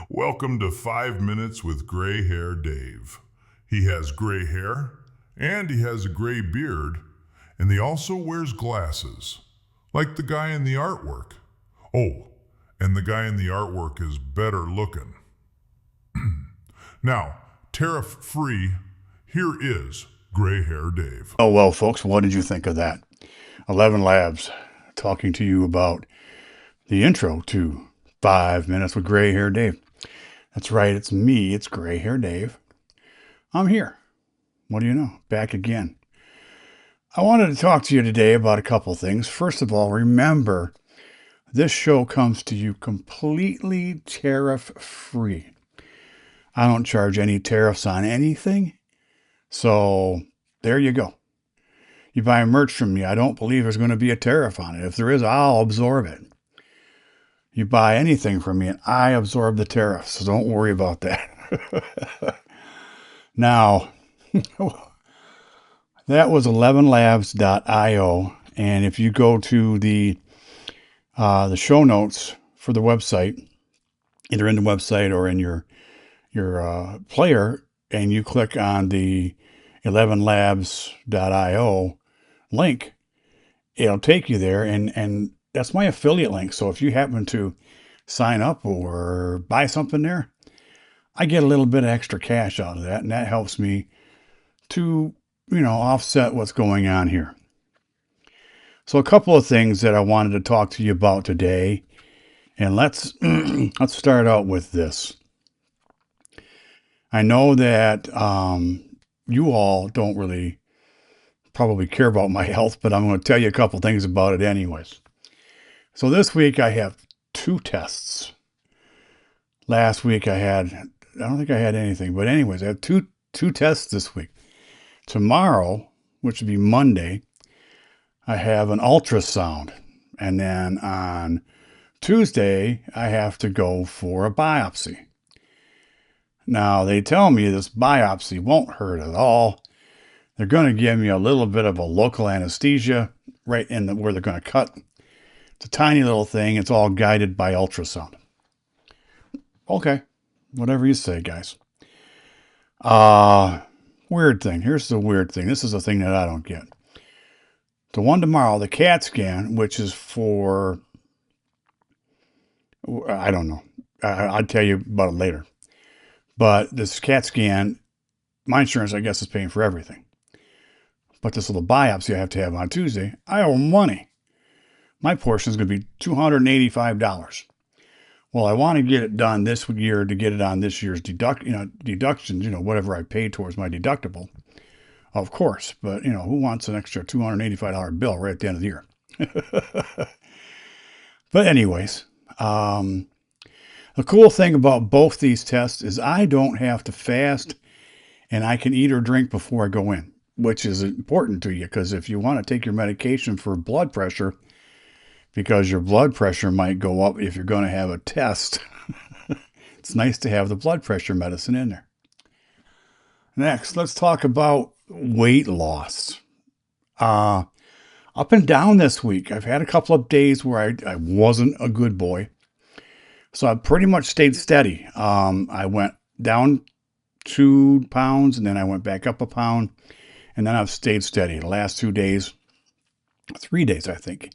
Welcome to 5 Minutes with Gray Hair Dave. He has gray hair, and he has a gray beard, and he also wears glasses, like the guy in the artwork. Oh, and the guy in the artwork is better looking. Now, tariff free, here is Gray Hair Dave. Oh, well, folks, what did you think of that? 11 Labs talking to you about the intro to 5 Minutes with Gray Hair Dave. That's right, it's me, it's Gray Hair Dave. I'm here. What do you know? Back again. I wanted to talk to you today about a couple things. First of all, remember, this show comes to you completely tariff free. I don't charge any tariffs on anything. So there you go. You buy merch from me, I don't believe there's going to be a tariff on it. If there is, I'll absorb it. You buy anything from me and I absorb the tariff, so don't worry about that. Now, that was 11labs.io, and if you go to the show notes for the website, either in the website or in your player, and you click on the 11labs.io link, it'll take you there, and that's my affiliate link. So if you happen to sign up or buy something there, I get a little bit of extra cash out of that, and that helps me to, offset what's going on here. So a couple of things that I wanted to talk to you about today, and let's start out with this. I know that you all don't really probably care about my health, but I'm going to tell you a couple things about it anyways. So this week I have 2 tests. Last week I don't think I had anything, but anyways, I have two tests this week. Tomorrow, which would be Monday, I have an ultrasound. And then on Tuesday, I have to go for a biopsy. Now, they tell me this biopsy won't hurt at all. They're going to give me a little bit of a local anesthesia right in where they're going to cut. It's a tiny little thing. It's all guided by ultrasound. Okay, whatever you say, guys. Weird thing. Here's the weird thing. This is the thing that I don't get. The one tomorrow, the CAT scan, which is for, I don't know. I'll tell you about it later. But this CAT scan, my insurance, I guess, is paying for everything. But this little biopsy I have to have on Tuesday, I owe money. My portion is going to be $285. Well, I want to get it done this year to get it on this year's deductions, whatever I pay towards my deductible, of course. But, who wants an extra $285 bill right at the end of the year? But anyways, the cool thing about both these tests is I don't have to fast, and I can eat or drink before I go in, which is important to you because if you want to take your medication for blood pressure, because your blood pressure might go up if you're going to have a test, it's nice to have the blood pressure medicine in there. Next, let's talk about weight loss. Up and down this week. I've had a couple of days where I wasn't a good boy. So I pretty much stayed steady. I went down 2 pounds and then I went back up a pound. And then I've stayed steady. The last 2 days, 3 days, I think,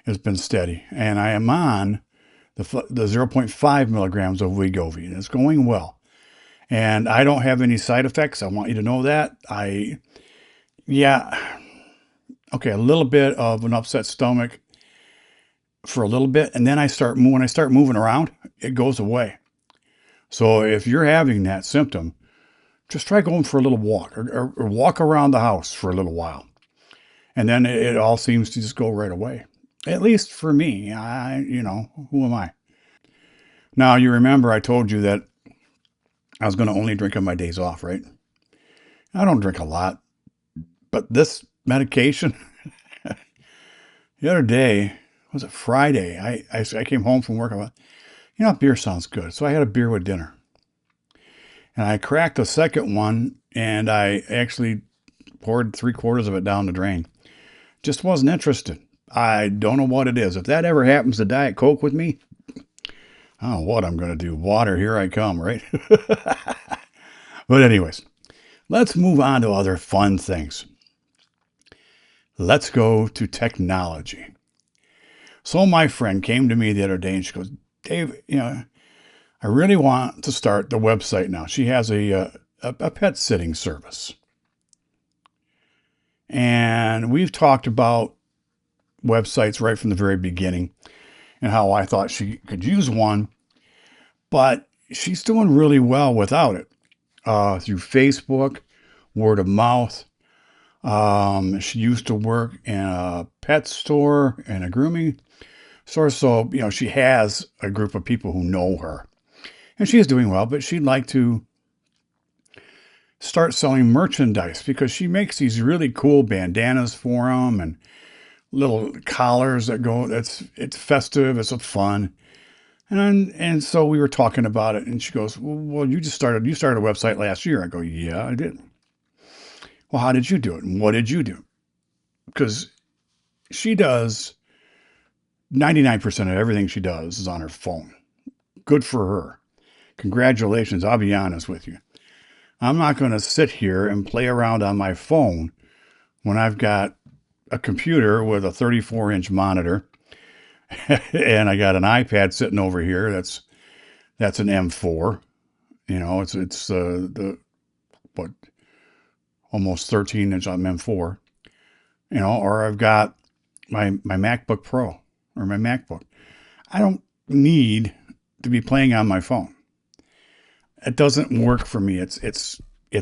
has been steady. And I am on the 0.5 milligrams of WeGovy. And it's going well. And I don't have any side effects. I want you to know that. A little bit of an upset stomach for a little bit. And then when I start moving around, it goes away. So if you're having that symptom, just try going for a little walk or walk around the house for a little while. And then it all seems to just go right away. At least for me, who am I? Now, you remember I told you that I was going to only drink on my days off, right? I don't drink a lot, but this medication, the other day, was it Friday? I came home from work. I thought, beer sounds good. So I had a beer with dinner. And I cracked a second one, and I actually poured 3/4 of it down the drain. Just wasn't interested. I don't know what it is. If that ever happens to Diet Coke with me, I don't know what I'm going to do. Water, here I come, right? But anyways, let's move on to other fun things. Let's go to technology. So my friend came to me the other day and she goes, Dave, I really want to start the website now. She has a pet sitting service. And we've talked about websites right from the very beginning and how I thought she could use one, but she's doing really well without it. Through Facebook, word of mouth. She used to work in a pet store and a grooming store. So, she has a group of people who know her. And she is doing well, but she'd like to start selling merchandise because she makes these really cool bandanas for them and little collars that go, it's festive, it's fun. And so we were talking about it and she goes, well, you started a website last year. I go, yeah, I did. Well, how did you do it? And what did you do? Because she does 99% of everything she does is on her phone. Good for her. Congratulations. I'll be honest with you. I'm not going to sit here and play around on my phone when I've got a computer with a 34-inch monitor and I got an iPad sitting over here. That's an M4. It's the what almost 13-inch on M4. Or I've got my MacBook Pro or my MacBook. I don't need to be playing on my phone. It doesn't work for me. It's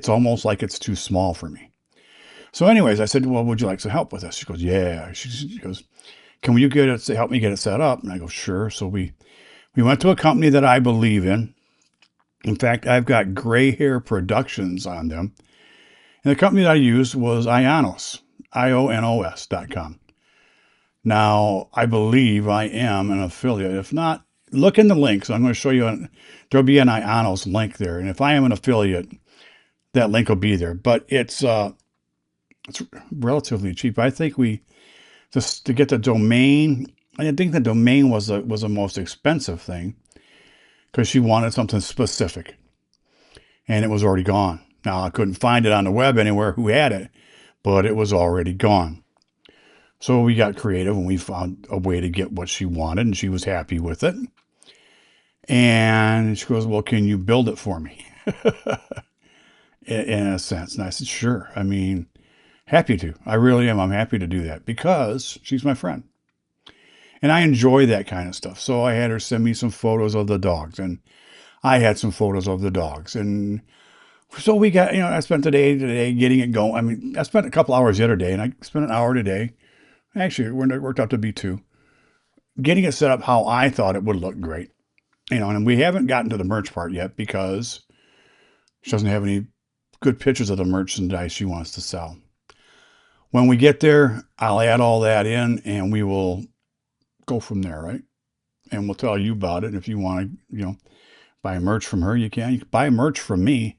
almost like it's too small for me. So anyways, I said, well, would you like some help with this? She goes, yeah. She goes, can you help me get it set up? And I go, sure. So we went to a company that I believe in. In fact, I've got Gray Hair Productions on them. And the company that I used was Ionos, ionos.com. Now, I believe I am an affiliate. If not, look in the links. I'm going to show you. There'll be an Ionos link there. And if I am an affiliate, that link will be there. But it's relatively cheap. I think just to get the domain, I think the domain was the most expensive thing because she wanted something specific. And it was already gone. Now, I couldn't find it on the web anywhere who had it, but it was already gone. So we got creative and we found a way to get what she wanted, and she was happy with it. And she goes, well, can you build it for me? In a sense. And I said, sure. I mean, happy to. I really am. I'm happy to do that because she's my friend. And I enjoy that kind of stuff. So I had her send me some photos of the dogs, and I had some photos of the dogs. And so we got, I spent the day today getting it going. I mean, I spent a couple hours the other day, and I spent an hour today. Actually, it worked out to be 2. Getting it set up how I thought it would look great. And we haven't gotten to the merch part yet because she doesn't have any good pictures of the merchandise she wants to sell. When we get there, I'll add all that in and we will go from there, right? And we'll tell you about it. If you want to, buy merch from her, you can. You can buy merch from me.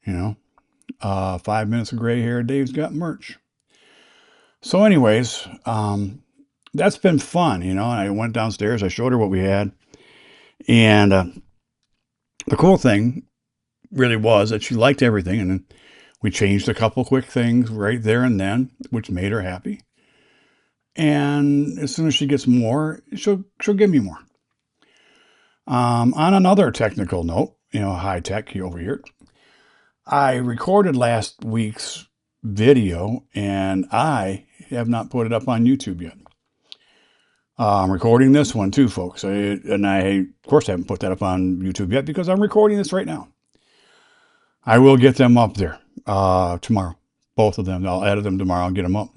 5 minutes of gray hair, Dave's got merch. So anyways, that's been fun, and I went downstairs, I showed her what we had. And the cool thing really was that she liked everything. And then we changed a couple quick things right there and then, which made her happy. And as soon as she gets more, she'll give me more. On another technical note, high tech over here, I recorded last week's video and I have not put it up on YouTube yet. I'm recording this one too, folks. I, of course, haven't put that up on YouTube yet because I'm recording this right now. I will get them up there tomorrow. Both of them. I'll edit them tomorrow and get them up.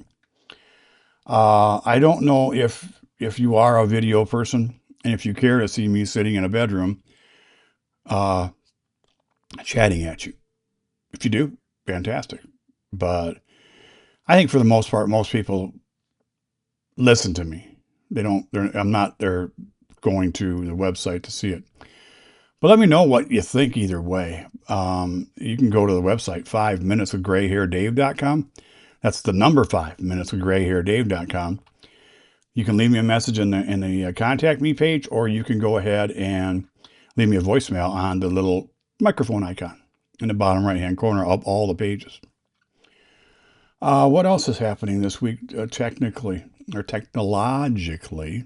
I don't know if you are a video person and if you care to see me sitting in a bedroom chatting at you. If you do, fantastic. But I think for the most part, most people listen to me. I'm not there going to the website to see it. But let me know what you think either way. You can go to the website, 5minuteswithgrayhairdave.com. That's the number 5, minuteswithgrayhairdave.com. You can leave me a message in the contact me page, or you can go ahead and leave me a voicemail on the little microphone icon in the bottom right-hand corner of all the pages. What else is happening this week, technically or technologically?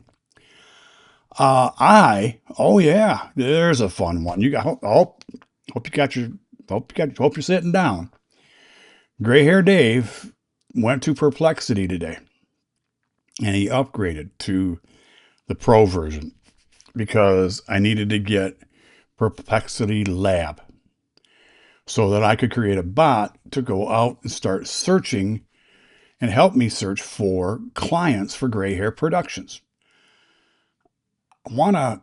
Oh yeah, there's a fun one. Hope you're sitting down. Gray Hair Dave went to Perplexity today, and he upgraded to the Pro version because I needed to get Perplexity Lab so that I could create a bot to go out and start searching and help me search for clients for Gray Hair Productions. I want to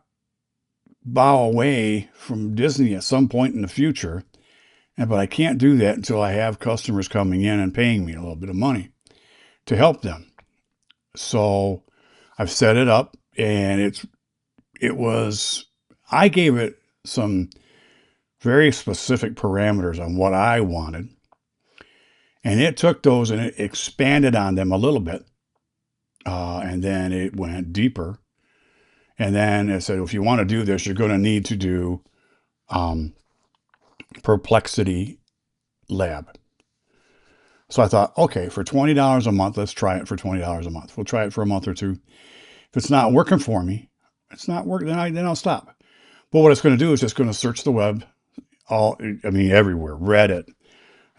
bow away from Disney at some point in the future, but I can't do that until I have customers coming in and paying me a little bit of money to help them. So I've set it up, and I gave it some very specific parameters on what I wanted, and it took those and it expanded on them a little bit, and then it went deeper. And then it said, if you want to do this, you're going to need to do Perplexity Lab. So I thought, okay, for $20 a month, let's try it for $20 a month. We'll try it for a month or two. If it's not working for me, it's not working, then I'll stop. But what it's going to do is it's going to search the web everywhere. Reddit,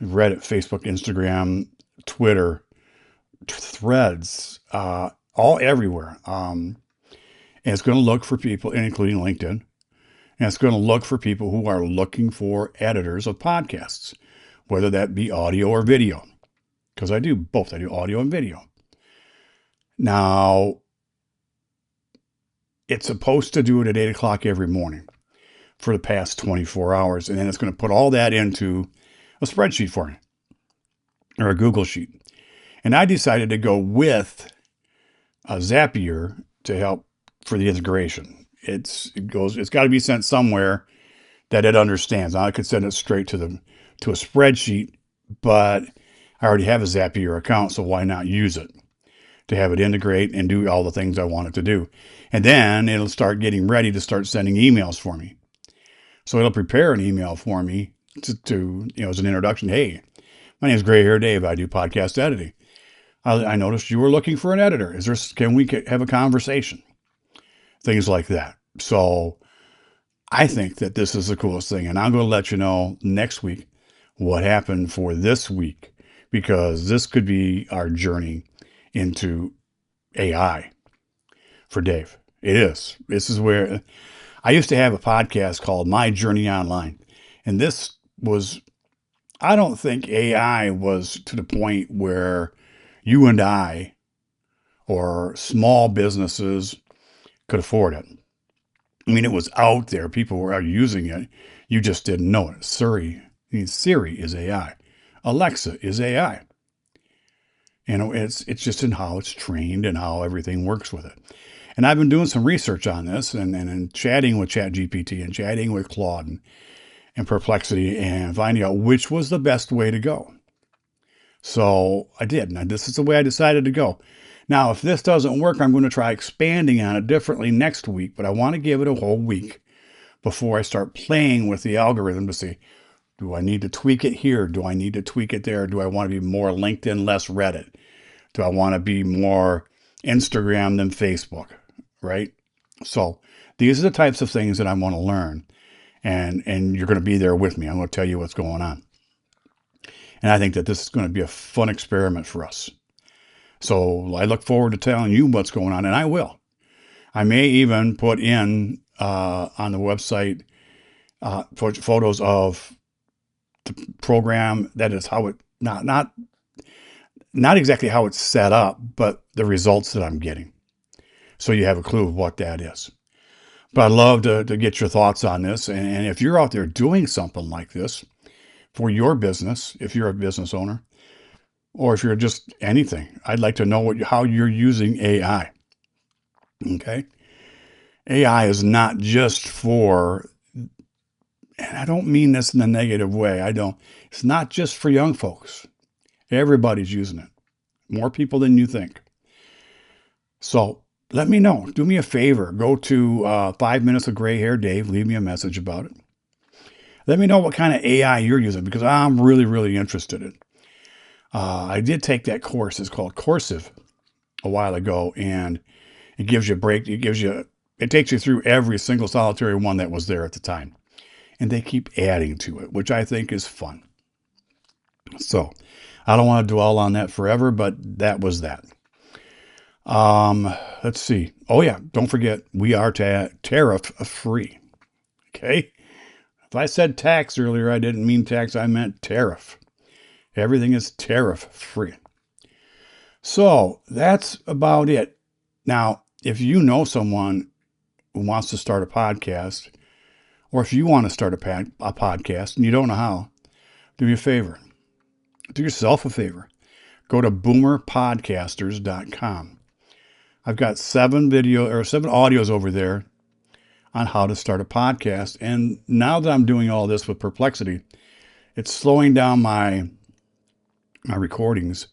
Facebook, Instagram, Twitter, Threads, all everywhere. And it's going to look for people, including LinkedIn, and it's going to look for people who are looking for editors of podcasts, whether that be audio or video, because I do both. I do audio and video. Now, it's supposed to do it at 8 o'clock every morning for the past 24 hours, and then it's going to put all that into a spreadsheet for me, or a Google sheet. And I decided to go with a Zapier to help for the integration. It's got to be sent somewhere that it understands. Now, I could send it straight to a spreadsheet, but I already have a Zapier account, so why not use it to have it integrate and do all the things I want it to do? And then it'll start getting ready to start sending emails for me. So it'll prepare an email for me to as an introduction. Hey, my name is Gray Hair Dave. I do podcast editing. I noticed you were looking for an editor. Can we have a conversation? Things like that. So I think that this is the coolest thing. And I'm going to let you know next week what happened for this week, because this could be our journey into AI for Dave. It is. This is where I used to have a podcast called My Journey Online. And I don't think AI was to the point where you and I or small businesses could afford it. I mean, it was out there. People were using it. You just didn't know it. Siri is AI. Alexa is AI. It's just in how it's trained and how everything works with it. And I've been doing some research on this and chatting with ChatGPT and chatting with Claude and Perplexity and finding out which was the best way to go. So I did. Now, this is the way I decided to go. Now, if this doesn't work, I'm going to try expanding on it differently next week, but I want to give it a whole week before I start playing with the algorithm to see, do I need to tweak it here? Do I need to tweak it there? Do I want to be more LinkedIn, less Reddit? Do I want to be more Instagram than Facebook? Right? So these are the types of things that I want to learn. And you're going to be there with me. I'm going to tell you what's going on. And I think that this is going to be a fun experiment for us. So I look forward to telling you what's going on, and I will. I may even put in on the website photos of the program. That is how it not exactly how it's set up, but the results that I'm getting. So you have a clue of what that is. But I'd love to get your thoughts on this. And if you're out there doing something like this for your business, if you're a business owner, or if you're just anything, I'd like to know how you're using AI. Okay? AI is not just for, and I don't mean this in a negative way. It's not just for young folks. Everybody's using it. More people than you think. So let me know. Do me a favor. Go to 5 Minutes of Gray Hair Dave. Leave me a message about it. Let me know what kind of AI you're using because I'm really, really interested in. I did take that course. It's called Coursive a while ago, and it gives you a break. It takes you through every single solitary one that was there at the time. And they keep adding to it, which I think is fun. So I don't want to dwell on that forever, but that was that. Let's see. Oh yeah, don't forget we are tariff free. Okay. If I said tax earlier, I didn't mean tax. I meant tariff. Everything is tariff free. So that's about it. Now, if you know someone who wants to start a podcast, or if you want to start a podcast and you don't know how, do me a favor. Do yourself a favor. Go to boomerpodcasters.com. I've got 7 audios over there on how to start a podcast. And now that I'm doing all this with Perplexity, it's slowing down my recordings.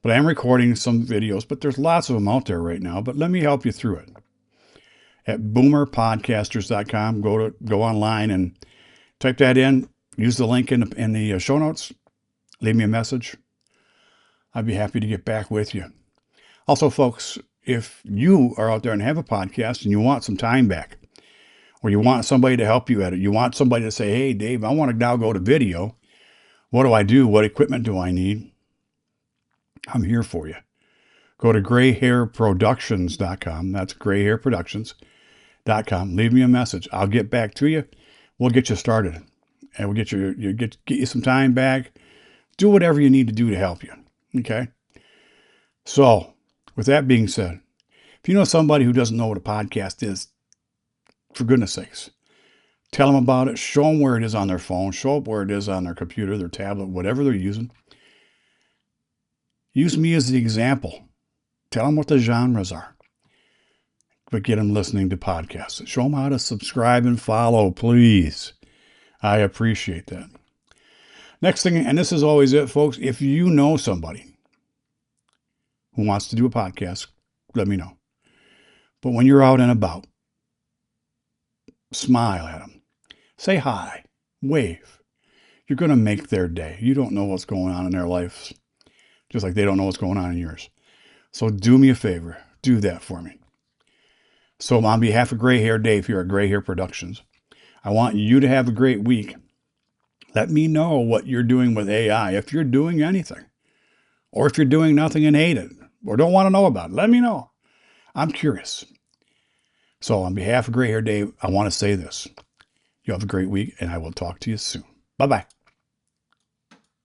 But I am recording some videos, but there's lots of them out there right now. But let me help you through it. At boomerpodcasters.com, go online and type that in. Use the link in the show notes. Leave me a message. I'd be happy to get back with you. Also, folks, if you are out there and have a podcast and you want some time back, or you want somebody to help you at it, you want somebody to say, hey, Dave, I want to now go to video. What do I do? What equipment do I need? I'm here for you. Go to grayhairproductions.com. That's grayhairproductions.com. Leave me a message. I'll get back to you. We'll get you started. And we'll get you some time back. Do whatever you need to do to help you. Okay? So, with that being said, if you know somebody who doesn't know what a podcast is, for goodness sakes, tell them about it. Show them where it is on their phone. Show them where it is on their computer, their tablet, whatever they're using. Use me as the example. Tell them what the genres are. But get them listening to podcasts. Show them how to subscribe and follow, please. I appreciate that. Next thing, and this is always it, folks, if you know somebody who wants to do a podcast, let me know. But when you're out and about, smile at them. Say hi. Wave. You're going to make their day. You don't know what's going on in their lives, just like they don't know what's going on in yours. So do me a favor. Do that for me. So on behalf of Gray Hair Dave here at Gray Hair Productions, I want you to have a great week. Let me know what you're doing with AI. If you're doing anything, or if you're doing nothing and hate it, or don't want to know about it, let me know. I'm curious. So on behalf of Gray Hair Dave, I want to say this. You have a great week, and I will talk to you soon. Bye-bye.